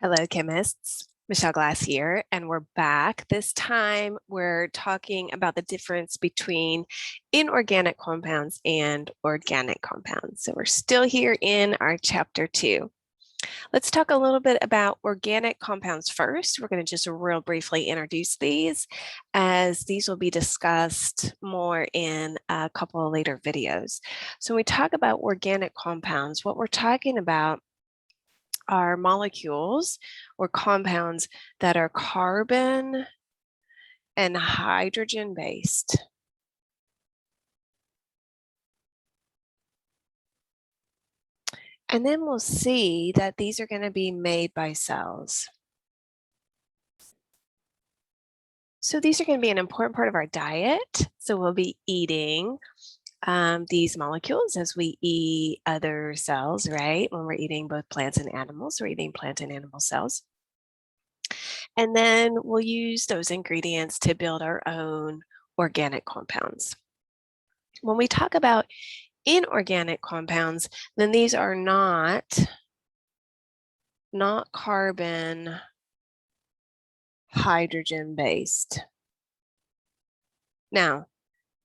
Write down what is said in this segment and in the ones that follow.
Hello, chemists. Michele Glass here, and we're back. This time we're talking about the difference between inorganic compounds and organic compounds. So we're still here in our chapter 2. Let's talk a little bit about organic compounds first. We're going to just real briefly introduce these, as these will be discussed more in a couple of later videos. So when we talk about organic compounds, what we're talking about are molecules or compounds that are carbon and hydrogen based. And then we'll see that these are going to be made by cells. So these are going to be an important part of our diet. So we'll be eating these molecules as we eat other cells, right? When we're eating both plants and animals, we're eating plant and animal cells. And then we'll use those ingredients to build our own organic compounds. When we talk about inorganic compounds, then these are not carbon hydrogen based. Now,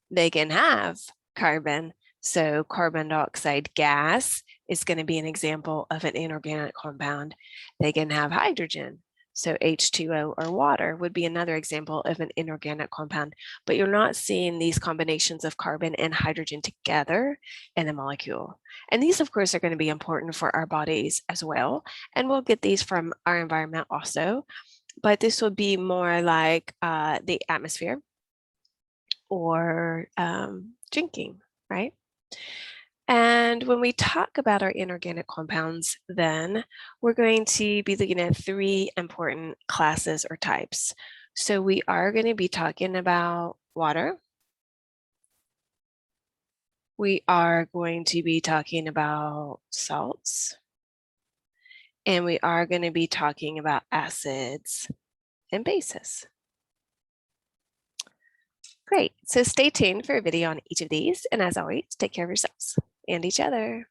they can have carbon, so carbon dioxide gas is going to be an example of an inorganic compound. They can have hydrogen, so H2O or water would be another example of an inorganic compound, but you're not seeing these combinations of carbon and hydrogen together in a molecule. And these, of course, are going to be important for our bodies as well. And we'll get these from our environment also, but this will be more like the atmosphere or drinking, right? And when we talk about our inorganic compounds, then we're going to be looking at 3 important classes or types. So we are going to be talking about water. We are going to be talking about salts. And we are going to be talking about acids and bases. Great. So stay tuned for a video on each of these. And as always, take care of yourselves and each other.